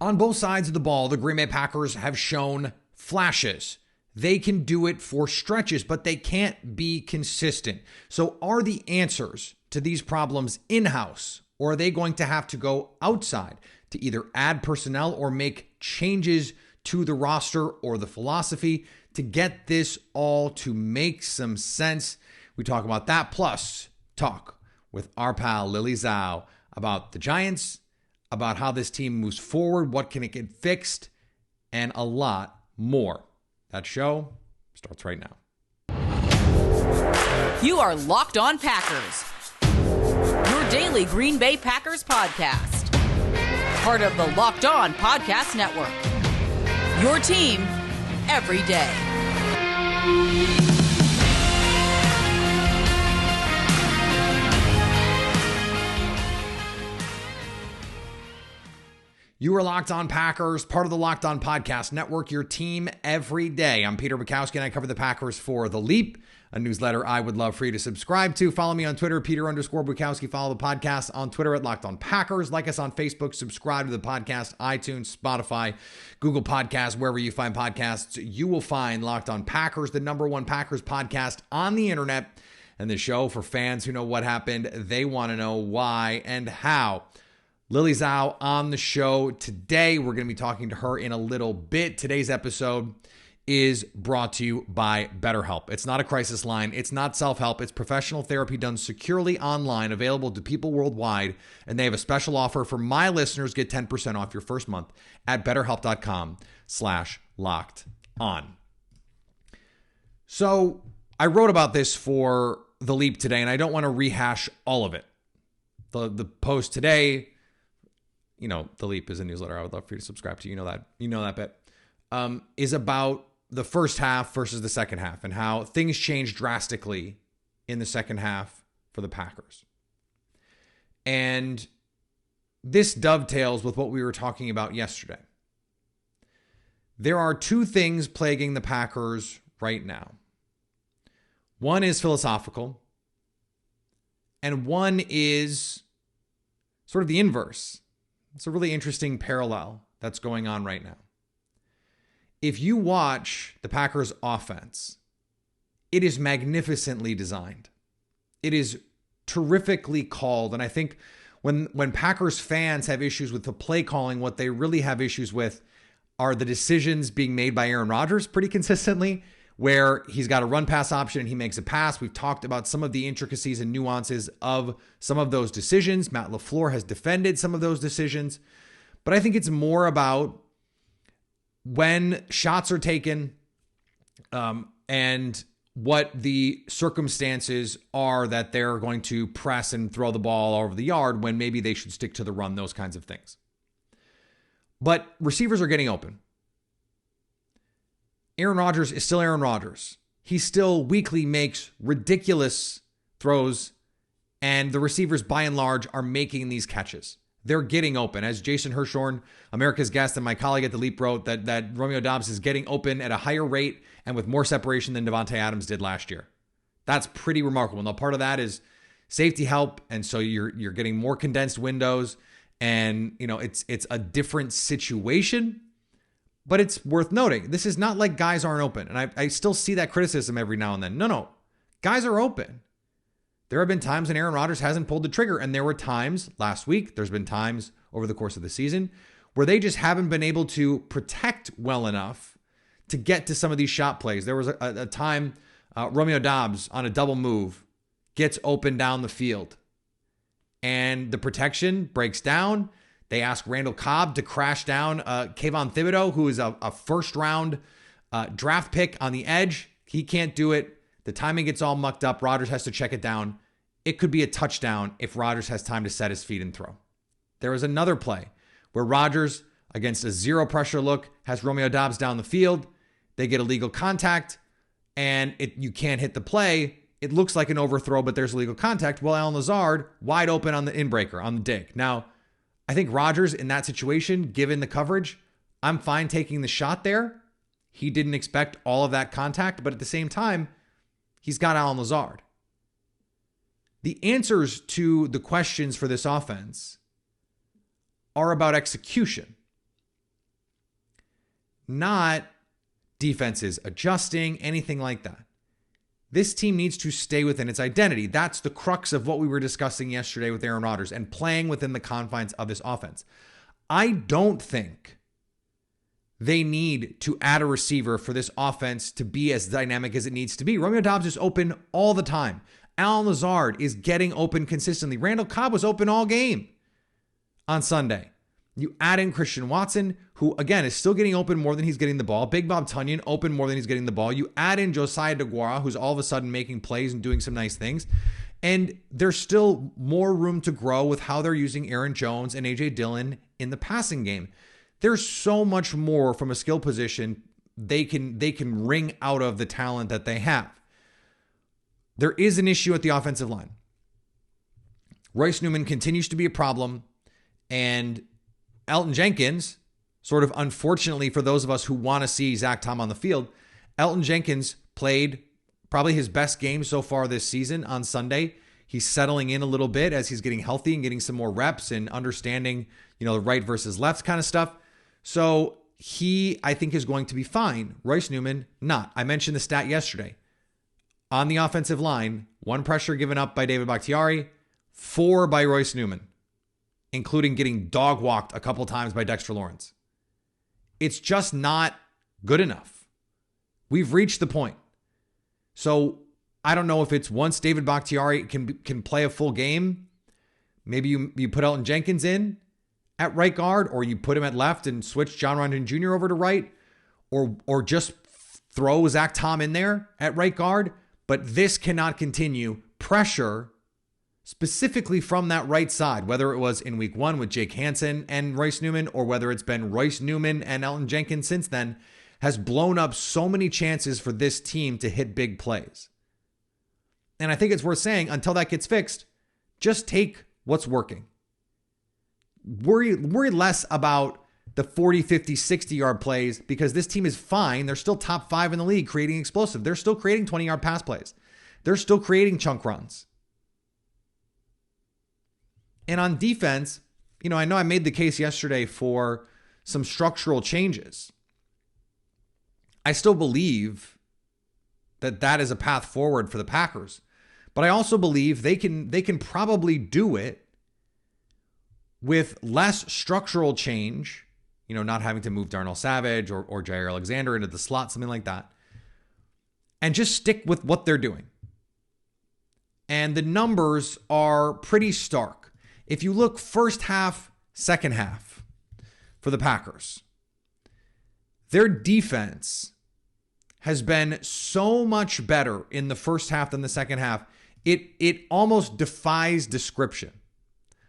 On both sides of the ball, the Green Bay Packers have shown flashes. They can do it for stretches, but they can't be consistent. So are the answers to these problems in-house, or are they going to have to go outside to either add personnel or make changes to the roster or the philosophy to get this all to make some sense? We talk about that, plus talk with our pal Lily Zhao about the Giants, about how this team moves forward, what can it get fixed, and a lot more. That show starts right now. You are Locked On Packers, your daily Green Bay Packers podcast. Part of the Locked On Podcast Network, your team every day. You are Locked On Packers, part of the Locked On Podcast Network, your team every day. I'm Peter Bukowski, and I cover the Packers for The Leap, a newsletter I would love for you to subscribe to. Follow me on Twitter, Peter_Bukowski. Follow the podcast on Twitter at Locked On Packers. Like us on Facebook. Subscribe to the podcast, iTunes, Spotify, Google Podcasts, wherever you find podcasts. You will find Locked On Packers, the #1 Packers podcast on the internet, and the show for fans who know what happened. They want to know why and how. Lily Zhao on the show today. We're going to be talking to her in a little bit. Today's episode is brought to you by BetterHelp. It's not a crisis line. It's not self-help. It's professional therapy done securely online, available to people worldwide. And they have a special offer for my listeners. Get 10% off your first month at BetterHelp.com/lockedon. So I wrote about this for The Leap today, and I don't want to rehash all of it. The post today, you know, The Leap is a newsletter I would love for you to subscribe to. You know that bit. Is about the first half versus the second half and how things changed drastically in the second half for the Packers. And this dovetails with what we were talking about yesterday. There are two things plaguing the Packers right now. One is philosophical, and one is sort of the inverse. It's a really interesting parallel that's going on right now. If you watch the Packers offense, it is magnificently designed. It is terrifically called. And I think when Packers fans have issues with the play calling, what they really have issues with are the decisions being made by Aaron Rodgers pretty consistently, where he's got a run pass option and he makes a pass. We've talked about some of the intricacies and nuances of some of those decisions. Matt LaFleur has defended some of those decisions, but I think it's more about when shots are taken and what the circumstances are that they're going to press and throw the ball all over the yard when maybe they should stick to the run, those kinds of things. But receivers are getting open. Aaron Rodgers is still Aaron Rodgers. He still weekly makes ridiculous throws, and the receivers, by and large, are making these catches. They're getting open. As Jason Hirschhorn, America's guest, and my colleague at The Leap wrote, that Romeo Doubs is getting open at a higher rate and with more separation than Davante Adams did last year. That's pretty remarkable. Now, part of that is safety help, and so you're getting more condensed windows, and you know it's a different situation. But it's worth noting, this is not like guys aren't open. And I still see that criticism every now and then. No. Guys are open. There have been times when Aaron Rodgers hasn't pulled the trigger. And there were times last week, there's been times over the course of the season where they just haven't been able to protect well enough to get to some of these shot plays. There was a time Romeo Doubs on a double move gets open down the field. And the protection breaks down. They ask Randall Cobb to crash down Kayvon Thibodeau, who is a first-round draft pick on the edge. He can't do it. The timing gets all mucked up. Rodgers has to check it down. It could be a touchdown if Rodgers has time to set his feet and throw. There was another play where Rodgers, against a zero-pressure look, has Romeo Doubs down the field. They get illegal contact, and you can't hit the play. It looks like an overthrow, but there's illegal contact. Well, Allen Lazard, wide open on the inbreaker, on the dig. Now, I think Rodgers in that situation, given the coverage, I'm fine taking the shot there. He didn't expect all of that contact, but at the same time, he's got Allen Lazard. The answers to the questions for this offense are about execution. not defenses adjusting, anything like that. This team needs to stay within its identity. That's the crux of what we were discussing yesterday with Aaron Rodgers and playing within the confines of this offense. I don't think they need to add a receiver for this offense to be as dynamic as it needs to be. Romeo Doubs is open all the time. Allen Lazard is getting open consistently. Randall Cobb was open all game on Sunday. You add in Christian Watson, who, again, is still getting open more than he's getting the ball. Big Bob Tunyon, open more than he's getting the ball. You add in Josiah DeGuara, who's all of a sudden making plays and doing some nice things. And there's still more room to grow with how they're using Aaron Jones and A.J. Dillon in the passing game. There's so much more from a skill position they can wring out of the talent that they have. There is an issue at the offensive line. Royce Newman continues to be a problem, and Elton Jenkins, sort of unfortunately for those of us who want to see Zach Tom on the field, Elton Jenkins played probably his best game so far this season on Sunday. He's settling in a little bit as he's getting healthy and getting some more reps and understanding, the right versus left kind of stuff. So he, I think, is going to be fine. Royce Newman, not. I mentioned the stat yesterday. On the offensive line, 1 pressure given up by David Bakhtiari, 4 by Royce Newman, including getting dog walked a couple times by Dexter Lawrence. It's just not good enough. We've reached the point. So I don't know if it's once David Bakhtiari can play a full game, maybe you put Elton Jenkins in at right guard, or you put him at left and switch John Rondon Jr. over to right, or just throw Zach Tom in there at right guard. But this cannot continue. Pressure, specifically from that right side, whether it was in week 1 with Jake Hansen and Royce Newman, or whether it's been Royce Newman and Elton Jenkins since then, has blown up so many chances for this team to hit big plays. And I think it's worth saying, until that gets fixed, just take what's working. Worry less about the 40, 50, 60-yard plays, because this team is fine. They're still top 5 in the league creating explosive. They're still creating 20-yard pass plays. They're still creating chunk runs. And on defense, I know I made the case yesterday for some structural changes. I still believe that is a path forward for the Packers. But I also believe they can probably do it with less structural change, not having to move Darnell Savage or Jair Alexander into the slot, something like that, and just stick with what they're doing. And the numbers are pretty stark. If you look first half, second half for the Packers, their defense has been so much better in the first half than the second half. It almost defies description.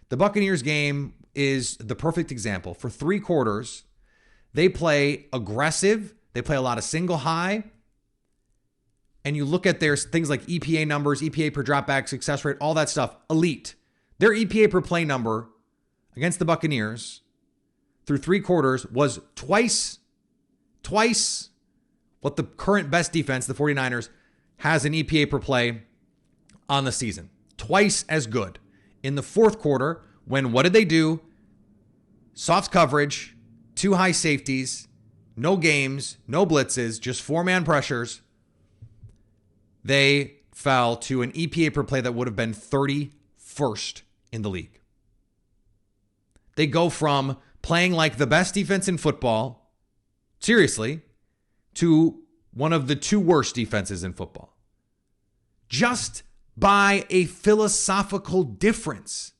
The Buccaneers game is the perfect example. For 3 quarters, they play aggressive. They play a lot of single high. And you look at their things like EPA numbers, EPA per dropback, success rate, all that stuff, elite. Their EPA per play number against the Buccaneers through 3 quarters was twice what the current best defense, the 49ers, has an EPA per play on the season. Twice as good. In the fourth quarter, when what did they do? Soft coverage, 2 high safeties, no games, no blitzes, just 4-man pressures. They fell to an EPA per play that would have been 31st in the league. They go from playing like the best defense in football, seriously, to one of the 2 worst defenses in football. Just by a philosophical difference.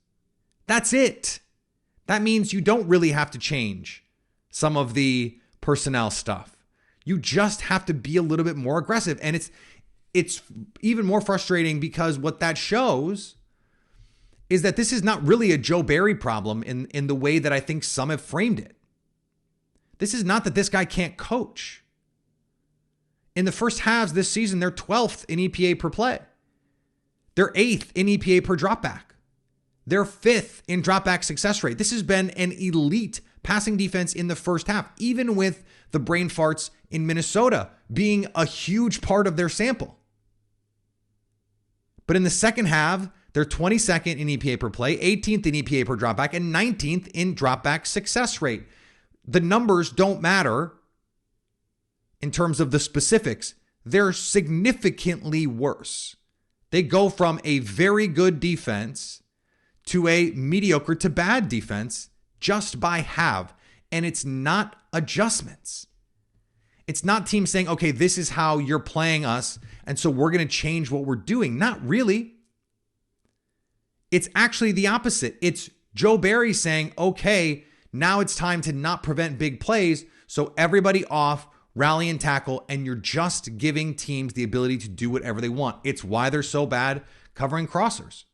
That's it. That means you don't really have to change some of the personnel stuff. You just have to be a little bit more aggressive. And it's even more frustrating because what that shows is that this is not really a Joe Barry problem in the way that I think some have framed it. This is not that this guy can't coach. In the first halves this season, they're 12th in EPA per play. They're 8th in EPA per dropback. They're 5th in dropback success rate. This has been an elite passing defense in the first half, even with the brain farts in Minnesota being a huge part of their sample. But in the second half, they're 22nd in EPA per play, 18th in EPA per dropback, and 19th in dropback success rate. The numbers don't matter in terms of the specifics, they're significantly worse. They go from a very good defense to a mediocre to bad defense just by half. And it's not adjustments. It's not teams saying, okay, this is how you're playing us, and so we're going to change what we're doing. Not really. It's actually the opposite. It's Joe Barry saying, okay, now it's time to not prevent big plays, so everybody off, rally and tackle, and you're just giving teams the ability to do whatever they want. It's why they're so bad covering crossers.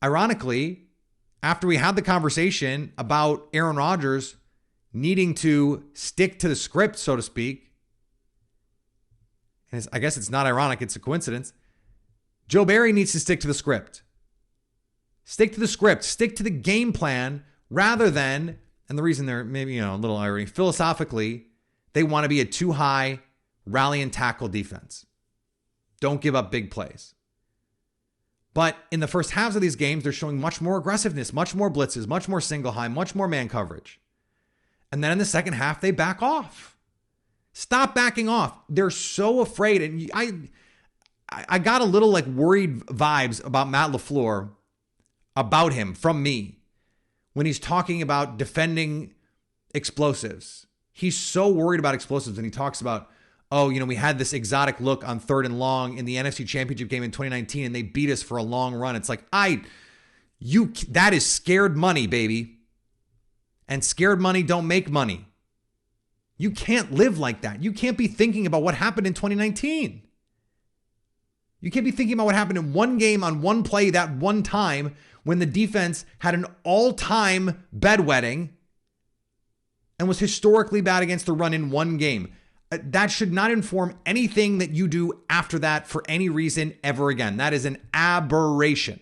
Ironically, after we had the conversation about Aaron Rodgers needing to stick to the script, so to speak, and I guess it's not ironic, it's a coincidence, Joe Barry needs to stick to the script. Stick to the script, stick to the game plan rather than, and the reason they're maybe, a little irony, philosophically, they want to be a too high rally and tackle defense. Don't give up big plays. But in the first halves of these games, they're showing much more aggressiveness, much more blitzes, much more single high, much more man coverage. And then in the second half, they back off. Stop backing off. They're so afraid. And I got a little worried vibes about Matt LaFleur, about him from me, when he's talking about defending explosives. He's so worried about explosives, and he talks about, we had this exotic look on 3rd and long in the NFC Championship game in 2019, and they beat us for a long run. It's like, that is scared money, baby. And scared money don't make money. You can't live like that. You can't be thinking about what happened in 2019. You can't be thinking about what happened in one game on one play that one time when the defense had an all-time bedwetting and was historically bad against the run in one game. That should not inform anything that you do after that for any reason ever again. That is an aberration.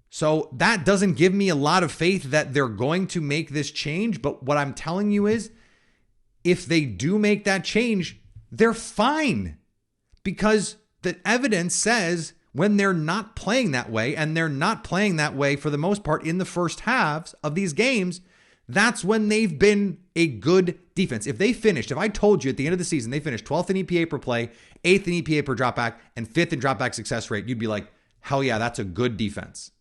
So that doesn't give me a lot of faith that they're going to make this change. But what I'm telling you is, if they do make that change, they're fine. Because the evidence says when they're not playing that way, and they're not playing that way for the most part in the first halves of these games, that's when they've been a good defense. If I told you at the end of the season, they finished 12th in EPA per play, 8th in EPA per dropback, and 5th in dropback success rate, you'd be like, hell yeah, that's a good defense.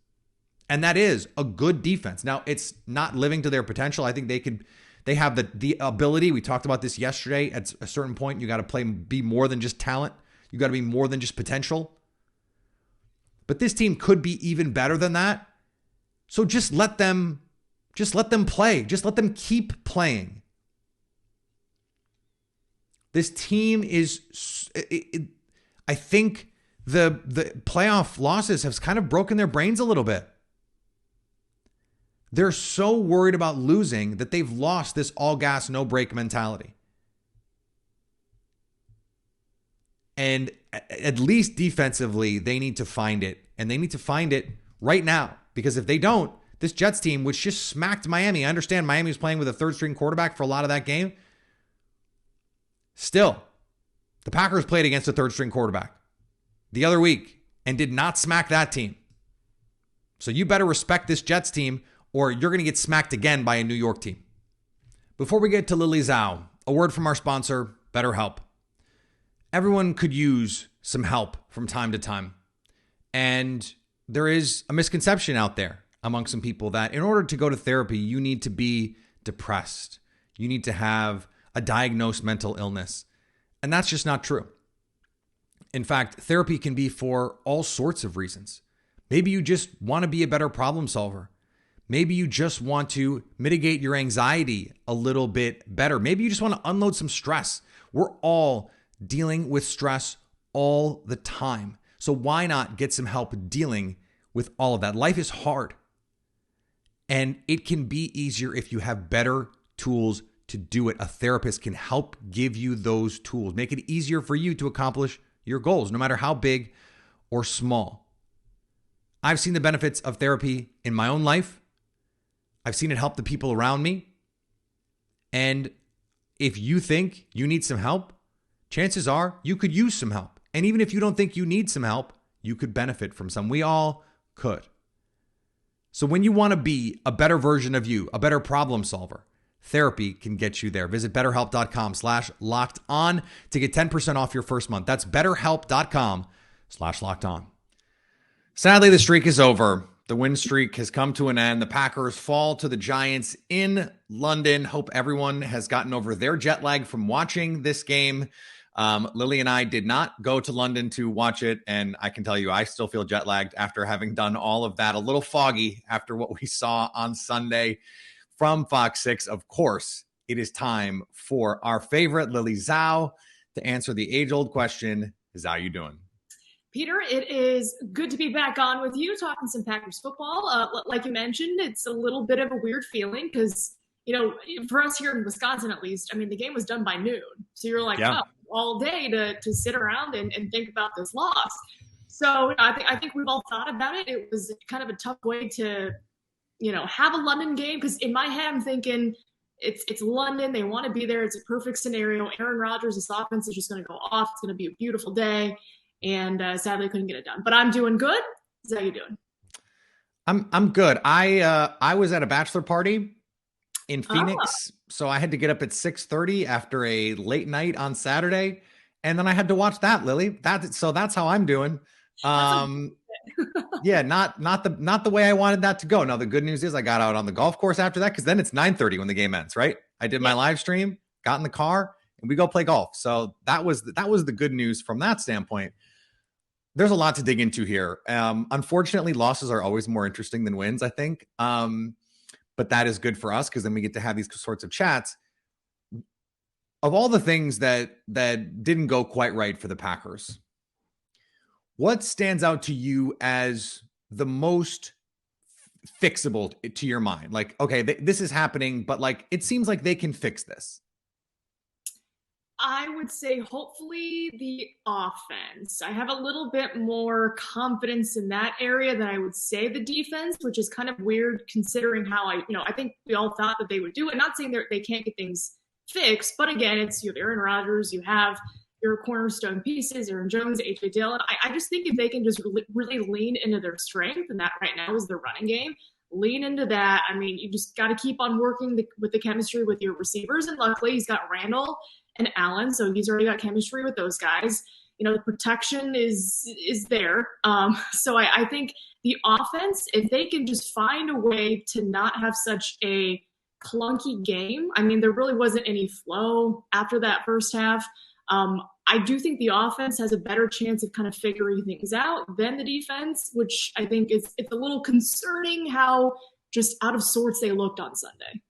And that is a good defense. Now, it's not living to their potential. I think they have the ability. We talked about this yesterday. At a certain point, you got to be more than just talent. You got to be more than just potential. But this team could be even better than that. So just let them play. Just let them keep playing. This team is, I think the playoff losses have kind of broken their brains a little bit. They're so worried about losing that they've lost this all gas, no break mentality. And at least defensively, they need to find it. And they need to find it right now. Because if they don't, this Jets team, which just smacked Miami. I understand Miami was playing with a third string quarterback for a lot of that game. Still, the Packers played against a third string quarterback the other week and did not smack that team. So you better respect this Jets team, or you're going to get smacked again by a New York team. Before we get to Lily Zhao, a word from our sponsor, BetterHelp. Everyone could use some help from time to time. And there is a misconception out there among some people that in order to go to therapy, you need to be depressed. You need to have a diagnosed mental illness. And that's just not true. In fact, therapy can be for all sorts of reasons. Maybe you just want to be a better problem solver. Maybe you just want to mitigate your anxiety a little bit better. Maybe you just want to unload some stress. We're all dealing with stress all the time. So why not get some help dealing with all of that? Life is hard. And it can be easier if you have better tools to do it. A therapist can help give you those tools, make it easier for you to accomplish your goals, no matter how big or small. I've seen the benefits of therapy in my own life. I've seen it help the people around me. And if you think you need some help, chances are you could use some help. And even if you don't think you need some help, you could benefit from some. We all could. So when you want to be a better version of you, a better problem solver, therapy can get you there. Visit BetterHelp.com/locked-on to get 10% off your first month. That's BetterHelp.com/locked-on. Sadly, the streak is over. The win streak has come to an end. The Packers fall to the Giants in London. Hope everyone has gotten over their jet lag from watching this game. Lily and I did not go to London to watch it, and I can tell you I still feel jet lagged after having done all of that. A little foggy after what we saw on Sunday from Fox 6. Of course, it is time for our favorite Lily Zhao to answer the age-old question, is how you doing? Peter, it is good to be back on with you talking some Packers football. Like you mentioned, it's a little bit of a weird feeling because, for us here in Wisconsin, at least, I mean, the game was done by noon. So you're like, all day to sit around and think about this loss. So I think we've all thought about it. It was kind of a tough way to, have a London game because in my head I'm thinking it's London. They want to be there. It's a perfect scenario. Aaron Rodgers, this offense is just going to go off. It's going to be a beautiful day. And sadly, I couldn't get it done. But I'm doing good. How you doing? I'm good. I was at a bachelor party in Phoenix, so I had to get up at 6:30 after a late night on Saturday, and then I had to watch that, Lily. So that's how I'm doing. Yeah, not the way I wanted that to go. Now the good news is I got out on the golf course after that because then it's 9:30 when the game ends, right? I did my live stream, got in the car, and we go play golf. So that was the good news from that standpoint. There's a lot to dig into here. Unfortunately, losses are always more interesting than wins, I think. But that is good for us because then we get to have these sorts of chats. Of all the things that didn't go quite right for the Packers, what stands out to you as the most fixable to your mind? Like, okay, this is happening, but like, it seems like they can fix this. I would say hopefully the offense. I have a little bit more confidence in that area than I would say the defense, which is kind of weird considering how I think we all thought that they would do it. Not saying they can't get things fixed, but again, it's you have Aaron Rodgers, you have your cornerstone pieces, Aaron Jones, A.J. Dillon. I just think if they can just really lean into their strength, and that right now is their running game, lean into that. I mean, you just got to keep on working with the chemistry with your receivers, and luckily he's got Randall and Allen, so he's already got chemistry with those guys. The protection is there. So I think the offense, if they can just find a way to not have such a clunky game, I mean, there really wasn't any flow after that first half. I do think the offense has a better chance of kind of figuring things out than the defense, which I think it's a little concerning how just out of sorts they looked on Sunday.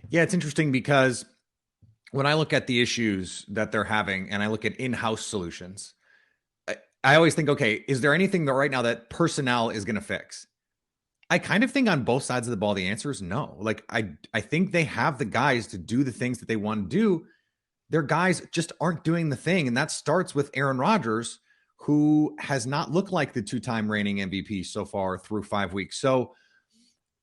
Yeah, it's interesting because when I look at the issues that they're having and I look at in-house solutions, I always think, okay, is there anything that right now that personnel is going to fix? I kind of think on both sides of the ball, the answer is no. Like, I think they have the guys to do the things that they want to do. Their guys just aren't doing the thing. And that starts with Aaron Rodgers, who has not looked like the two-time reigning MVP so far through 5 weeks. So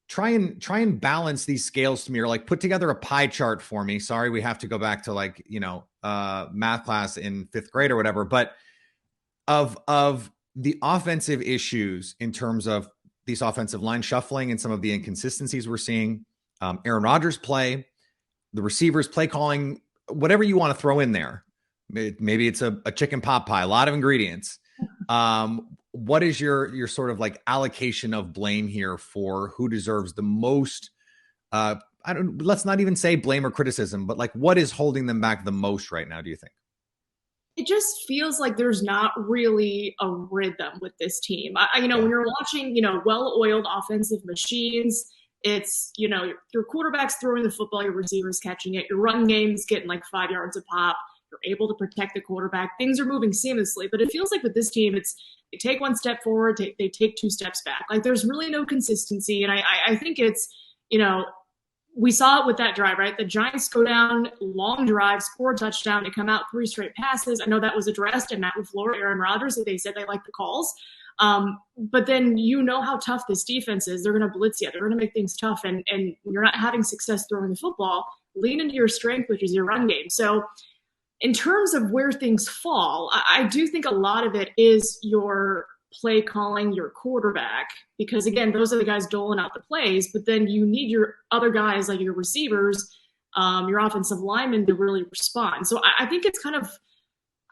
try and balance these scales to me, or like put together a pie chart for me. Sorry, we have to go back to like, math class in 5th grade or whatever, but of the offensive issues in terms of these offensive line shuffling and some of the inconsistencies we're seeing, Aaron Rodgers play, the receivers play calling, whatever you want to throw in there. Maybe it's a chicken pot pie, a lot of ingredients. What is your sort of like allocation of blame here for who deserves the most? Let's not even say blame or criticism, but like what is holding them back the most right now, do you think? It just feels like there's not really a rhythm with this team. When you're watching, well-oiled offensive machines, it's, your quarterback's throwing the football, your receivers catching it, your run game's getting like 5 yards a pop, you're able to protect the quarterback, things are moving seamlessly. But it feels like with this team, they take one step forward, they take 2 steps back. Like there's really no consistency. And I think it's, we saw it with that drive, right? The Giants go down, long drive, score a touchdown, they come out 3 straight passes. I know that was addressed, and Matt LaFleur, Aaron Rodgers, they said they like the calls. But then how tough this defense is. They're going to blitz you. They're going to make things tough. And when you're not having success throwing the football, lean into your strength, which is your run game. So in terms of where things fall, I do think a lot of it is your play calling your quarterback, because again, those are the guys doling out the plays, but then you need your other guys like your receivers, your offensive linemen to really respond. So I think it's kind of,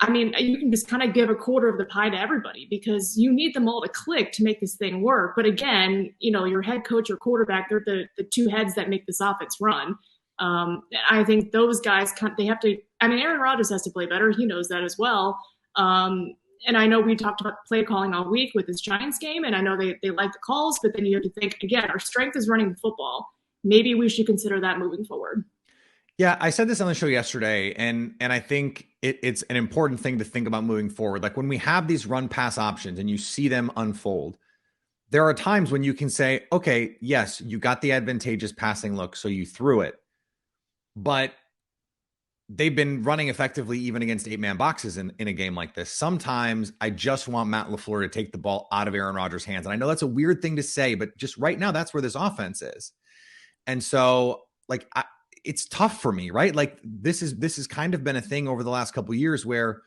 I mean, you can just kind of give a quarter of the pie to everybody because you need them all to click to make this thing work. But again, your head coach or quarterback, they're the two heads that make this offense run. I think those guys, they have to, I mean, Aaron Rodgers has to play better. He knows that as well. And I know we talked about play calling all week with this Giants game, and I know they like the calls, but then you have to think, again, our strength is running the football. Maybe we should consider that moving forward. Yeah, I said this on the show yesterday, and I think it's an important thing to think about moving forward. Like when we have these run pass options and you see them unfold, there are times when you can say, okay, yes, you got the advantageous passing look, so you threw it. But they've been running effectively even against 8-man boxes in a game like this. Sometimes I just want Matt LaFleur to take the ball out of Aaron Rodgers' hands. And I know that's a weird thing to say, but just right now, that's where this offense is. And so, like, it's tough for me, right? Like this has kind of been a thing over the last couple of years where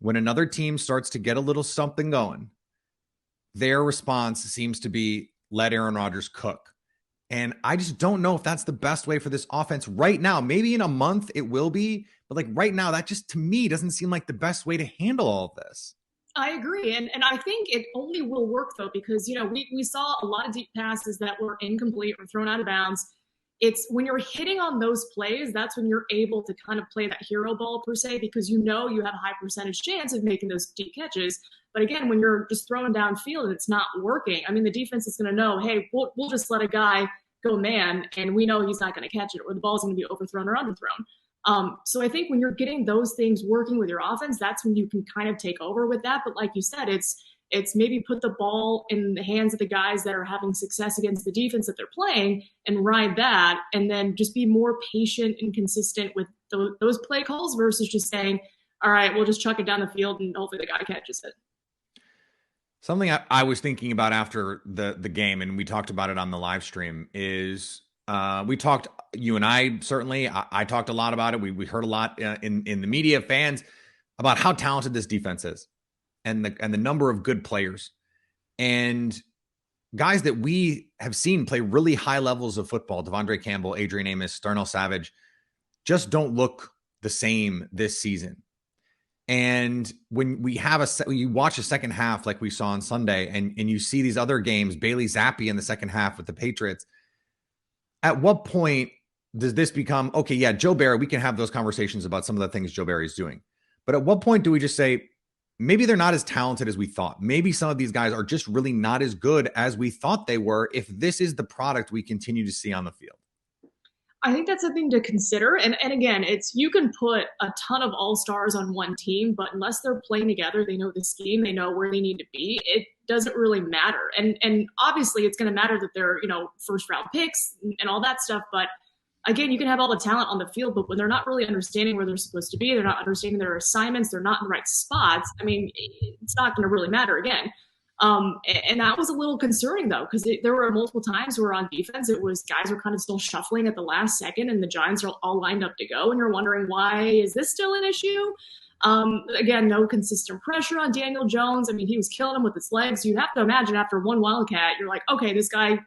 when another team starts to get a little something going, their response seems to be let Aaron Rodgers cook. And I just don't know if that's the best way for this offense right now. Maybe in a month it will be, but like right now, that just to me doesn't seem like the best way to handle all of this. I agree. And I think it only will work though, because, we saw a lot of deep passes that were incomplete or thrown out of bounds. It's when you're hitting on those plays, that's when you're able to kind of play that hero ball per se, because you have a high percentage chance of making those deep catches. But again, when you're just throwing downfield and it's not working, I mean, the defense is going to know, hey, we'll just let a guy go man, and we know he's not going to catch it, or the ball's going to be overthrown or underthrown. So I think when you're getting those things working with your offense, that's when you can kind of take over with that. But like you said, it's maybe put the ball in the hands of the guys that are having success against the defense that they're playing and ride that, and then just be more patient and consistent with those play calls versus just saying, all right, we'll just chuck it down the field and hopefully the guy catches it. Something I was thinking about after the game, and we talked about it on the live stream, is we talked, you and I, certainly, I talked a lot about it. We heard a lot in the media, fans, about how talented this defense is and the number of good players and guys that we have seen play really high levels of football. Devondre Campbell, Adrian Amos, Darnell Savage just don't look the same this season. And when we have you watch a second half like we saw on Sunday, and you see these other games, Bailey Zappi in the second half with the Patriots, at what point does this become, okay, yeah, Joe Barry, we can have those conversations about some of the things Joe Barry is doing. But at what point do we just say, maybe they're not as talented as we thought? Maybe some of these guys are just really not as good as we thought they were if this is the product we continue to see on the field. I think that's something to consider. And again, you can put a ton of all-stars on one team, but unless they're playing together, they know the scheme, they know where they need to be, it doesn't really matter. And obviously it's going to matter that they're, first round picks and all that stuff. But again, you can have all the talent on the field, but when they're not really understanding where they're supposed to be, they're not understanding their assignments, they're not in the right spots, I mean, it's not going to really matter again. And that was a little concerning, though, because there were multiple times where on defense, it was guys were kind of still shuffling at the last second and the Giants are all lined up to go. And you're wondering, why is this still an issue? Again, no consistent pressure on Daniel Jones. I mean, he was killing him with his legs. You have to imagine after one Wildcat, you're like, okay, this guy,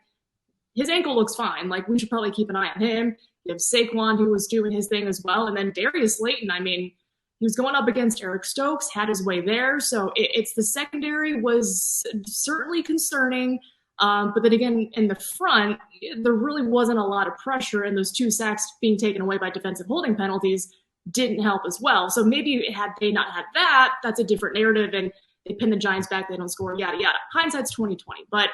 his ankle looks fine. Like, we should probably keep an eye on him. You have Saquon, who was doing his thing as well. And then Darius Slayton, I mean, he was going up against Eric Stokes, had his way there. So it's the secondary was certainly concerning. But then again, in the front, there really wasn't a lot of pressure, and those 2 sacks being taken away by defensive holding penalties didn't help as well. So maybe had they not had that, that's a different narrative, and they pin the Giants back, they don't score, yada, yada. Hindsight's 2020. But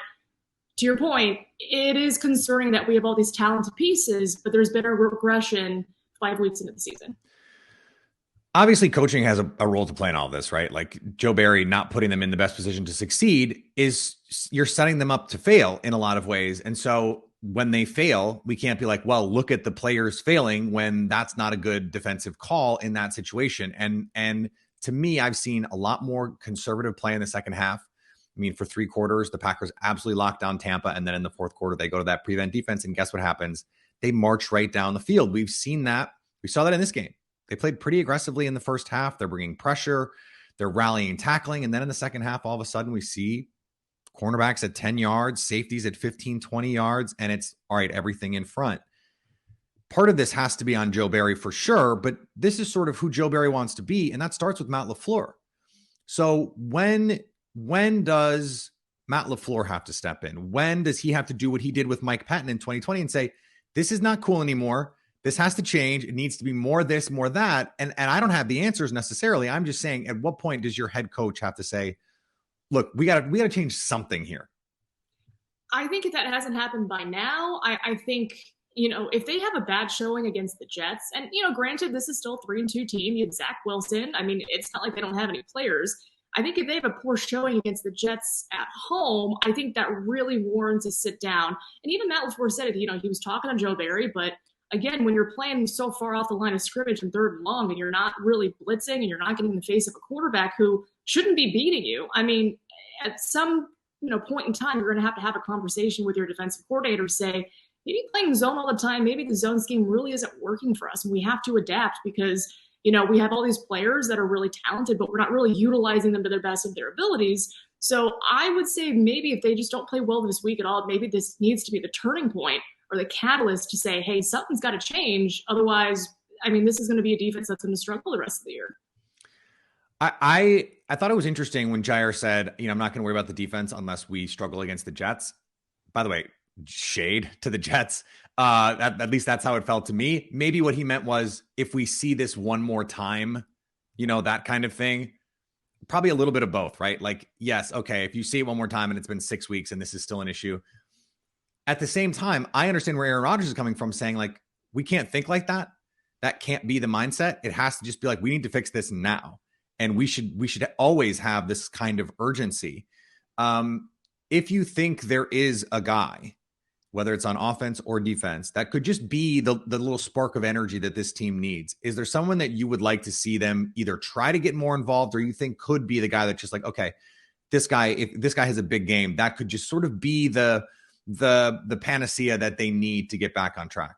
to your point, it is concerning that we have all these talented pieces, but there's been a regression 5 weeks into the season. Obviously, coaching has a role to play in all this, right? Like Joe Barry not putting them in the best position to succeed is you're setting them up to fail in a lot of ways. And so when they fail, we can't be like, well, look at the players failing when that's not a good defensive call in that situation. And to me, I've seen a lot more conservative play in the second half. I mean, for 3 quarters, the Packers absolutely locked down Tampa. And then in the fourth quarter, they go to that prevent defense. And guess what happens? They march right down the field. We've seen that. We saw that in this game. They played pretty aggressively in the first half. They're bringing pressure. They're rallying, tackling. And then in the second half, all of a sudden we see cornerbacks at 10 yards, safeties at 15, 20 yards. And it's all right, everything in front. Part of this has to be on Joe Barry for sure, but this is sort of who Joe Barry wants to be. And that starts with Matt LaFleur. So when does Matt LaFleur have to step in? When does he have to do what he did with Mike Patton in 2020 and say, this is not cool anymore. This has to change. It needs to be more this, more that. And I don't have the answers necessarily. I'm just saying, at what point does your head coach have to say, look, we got to change something here? I think if that hasn't happened by now, I think, if they have a bad showing against the Jets, and, granted, this is still a 3-2 team. You have Zach Wilson. I mean, it's not like they don't have any players. I think if they have a poor showing against the Jets at home, I think that really warrants a sit down. And even Matt LaFleur said it, he was talking to Joe Barry, but again, when you're playing so far off the line of scrimmage in 3rd and long and you're not really blitzing and you're not getting in the face of a quarterback who shouldn't be beating you, I mean, at some point in time, you're going to have a conversation with your defensive coordinator, say, maybe playing zone all the time, maybe the zone scheme really isn't working for us and we have to adapt because we have all these players that are really talented, but we're not really utilizing them to the best of their abilities. So I would say maybe if they just don't play well this week at all, maybe this needs to be the turning point or the catalyst to say, hey, something's got to change. Otherwise, I mean, this is going to be a defense that's going to struggle the rest of the year. I thought it was interesting when Jair said, I'm not going to worry about the defense unless we struggle against the Jets. By the way, shade to the Jets. At least that's how it felt to me. Maybe what he meant was if we see this one more time, that kind of thing. Probably a little bit of both, right? Like, yes, okay, if you see it one more time and it's been 6 weeks and this is still an issue. At the same time, I understand where Aaron Rodgers is coming from, saying like, we can't think like that. That can't be the mindset. It has to just be like, we need to fix this now. And we should always have this kind of urgency. If you think there is a guy, whether it's on offense or defense, that could just be the little spark of energy that this team needs, is there someone that you would like to see them either try to get more involved or you think could be the guy that's just like, okay, if this guy has a big game, that could just sort of be the panacea that they need to get back on track?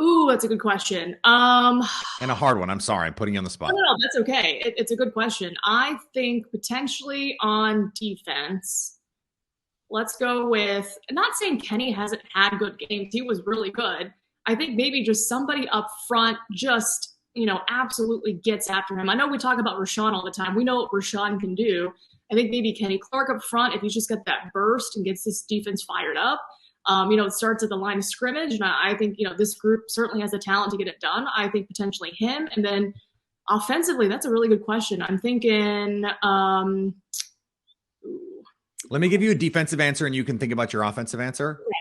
Ooh, that's a good question. And a hard one. I'm sorry, I'm putting you on the spot. No, that's okay. It's a good question. I think potentially on defense, let's go with, not saying Kenny hasn't had good games. He was really good. I think maybe just somebody up front just, absolutely gets after him. I know we talk about Rashawn all the time. We know what Rashawn can do. I think maybe Kenny Clark up front, if he's just got that burst and gets this defense fired up, it starts at the line of scrimmage. And I think, this group certainly has the talent to get it done. I think potentially him. And then offensively, that's a really good question. I'm thinking, let me give you a defensive answer and you can think about your offensive answer. Okay.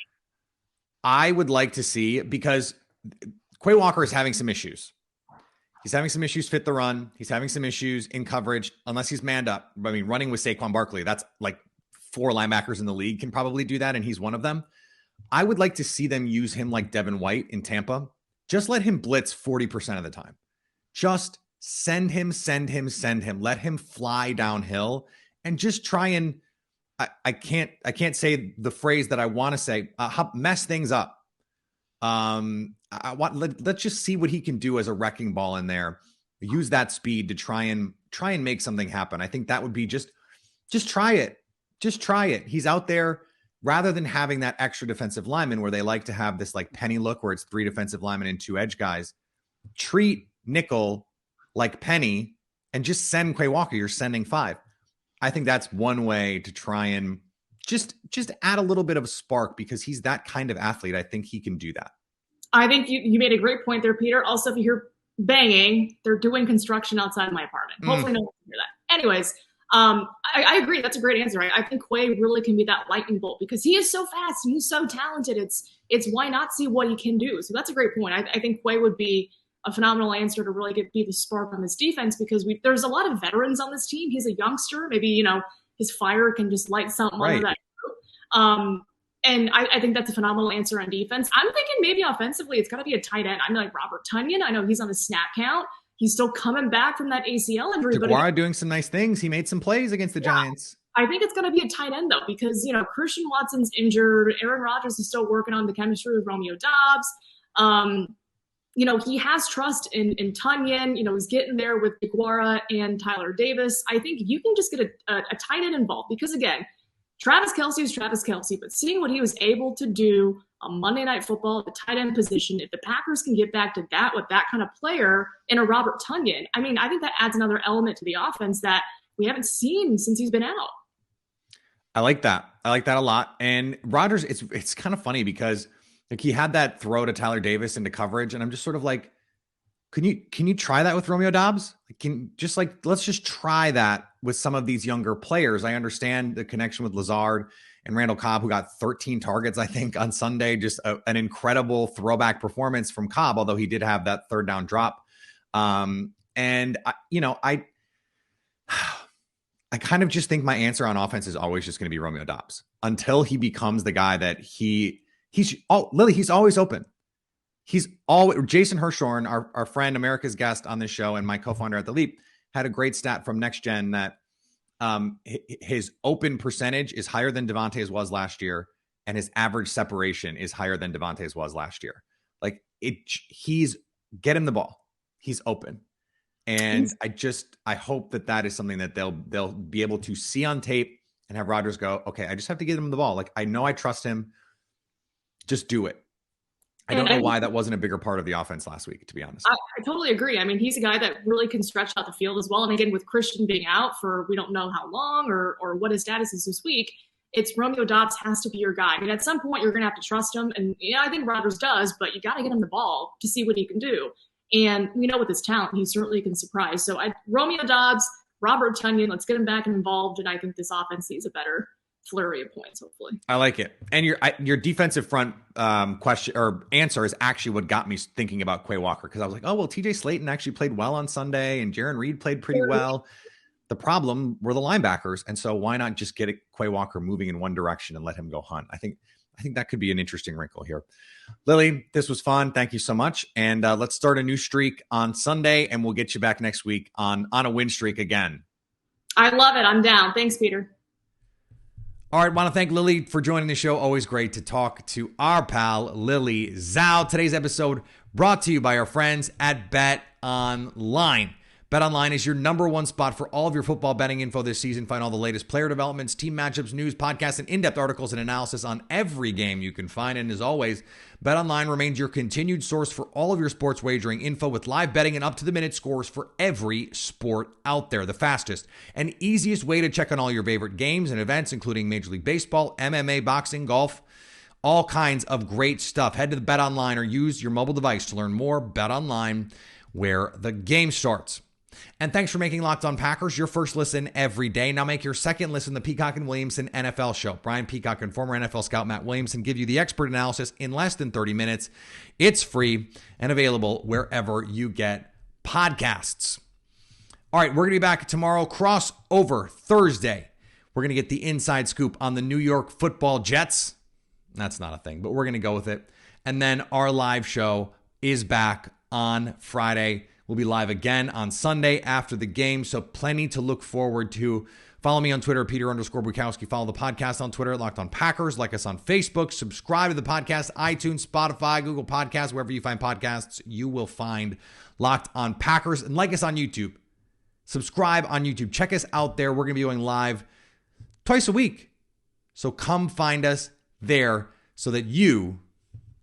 I would like to see, because Quay Walker is having some issues. He's having some issues fit the run. He's having some issues in coverage, unless he's manned up. I mean, running with Saquon Barkley, that's like 4 linebackers in the league can probably do that, and he's one of them. I would like to see them use him like Devin White in Tampa. Just let him blitz 40% of the time. Just send him. Let him fly downhill and just try and, I can't say the phrase that I want to say, mess things up. Let's just see what he can do as a wrecking ball in there. Use that speed to try and make something happen. I think that would be just try it. Just try it. He's out there, rather than having that extra defensive lineman where they like to have this like penny look where it's 3 defensive linemen and 2 edge guys. Treat nickel like penny and just send Quay Walker. You're sending 5. I think that's one way to try and just add a little bit of a spark, because he's that kind of athlete. I think he can do that. I think you made a great point there, Peter. Also, if you hear banging, they're doing construction outside my apartment. Hopefully no one can hear that. Anyways, I agree. That's a great answer. I think Quay really can be that lightning bolt because he is so fast and he's so talented. It's why not see what he can do? So that's a great point. I think Quay would be a phenomenal answer to really be the spark on this defense, because there's a lot of veterans on this team. He's a youngster. Maybe, his fire can just light something under that group. And I think that's a phenomenal answer on defense. I'm thinking maybe offensively, it's got to be a tight end. I mean, like Robert Tonyan. I know he's on the snap count. He's still coming back from that ACL injury. DeGuara doing some nice things. He made some plays against the Giants. I think it's going to be a tight end, though, because, Christian Watson's injured. Aaron Rodgers is still working on the chemistry with Romeo Doubs. he has trust in Tunyon. He's getting there with Iguara and Tyler Davis. I think if you can just get a tight end involved, because again, Travis Kelce is Travis Kelce, but seeing what he was able to do on Monday Night Football at the tight end position, if the Packers can get back to that with that kind of player in a Robert Tunyon, I think that adds another element to the offense that we haven't seen since he's been out. I like that. I like that a lot. And Rodgers, it's kind of funny because he had that throw to Tyler Davis into coverage, and I'm just sort of like, can you try that with Romeo Doubs? Let's just try that with some of these younger players. I understand the connection with Lazard and Randall Cobb, who got 13 targets, I think, on Sunday. Just an incredible throwback performance from Cobb, although he did have that third down drop. I kind of just think my answer on offense is always just going to be Romeo Doubs until he becomes the guy that Lily, he's always open. Jason Hirschhorn, our friend, America's guest on this show, and my co-founder at The Leap, had a great stat from Next Gen that his open percentage is higher than Devontae's was last year, and his average separation is higher than Devontae's was last year. Get him the ball. He's open. And I hope that is something that they'll be able to see on tape and have Rodgers go, okay, I just have to get him the ball. I know I trust him. Just do it. I don't know why that wasn't a bigger part of the offense last week, to be honest. I totally agree. He's a guy that really can stretch out the field as well. And again, with Christian being out for we don't know how long or what his status is this week, it's Romeo Doubs has to be your guy. At some point, you're going to have to trust him. And I think Rodgers does, but you got to get him the ball to see what he can do. And with his talent, he certainly can surprise. So Romeo Doubs, Robert Tunyon, let's get him back and involved. And I think this offense needs a better flurry of points, hopefully. I like it. And your defensive front question or answer is actually what got me thinking about Quay Walker, because I was like, oh, well, TJ Slayton actually played well on Sunday and Jaron Reed played pretty well. The problem were the linebackers. And so why not just get Quay Walker moving in one direction and let him go hunt? I think that could be an interesting wrinkle here. Lily, this was fun. Thank you so much. And let's start a new streak on Sunday, and we'll get you back next week on a win streak again. I love it. I'm down. Thanks, Peter. All right, want to thank Lily for joining the show. Always great to talk to our pal, Lily Zhao. Today's episode brought to you by our friends at BetOnline. BetOnline is your number one spot for all of your football betting info this season. Find all the latest player developments, team matchups, news, podcasts, and in-depth articles and analysis on every game you can find. And as always, BetOnline remains your continued source for all of your sports wagering info with live betting and up-to-the-minute scores for every sport out there. The fastest and easiest way to check on all your favorite games and events, including Major League Baseball, MMA, boxing, golf, all kinds of great stuff. Head to the BetOnline or use your mobile device to learn more. BetOnline, where the game starts. And thanks for making Locked On Packers your first listen every day. Now make your second listen the Peacock and Williamson NFL Show. Brian Peacock and former NFL scout Matt Williamson give you the expert analysis in less than 30 minutes. It's free and available wherever you get podcasts. All right, we're going to be back tomorrow. Crossover Thursday. We're going to get the inside scoop on the New York Football Jets. That's not a thing, but we're going to go with it. And then our live show is back on Friday. We'll be live again on Sunday after the game, so plenty to look forward to. Follow me on Twitter, Peter_Bukowski. Follow the podcast on Twitter, Locked On Packers. Like us on Facebook. Subscribe to the podcast, iTunes, Spotify, Google Podcasts. Wherever you find podcasts, you will find Locked On Packers. And like us on YouTube. Subscribe on YouTube. Check us out there. We're going to be going live twice a week. So come find us there so that you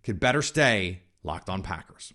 could better stay Locked On Packers.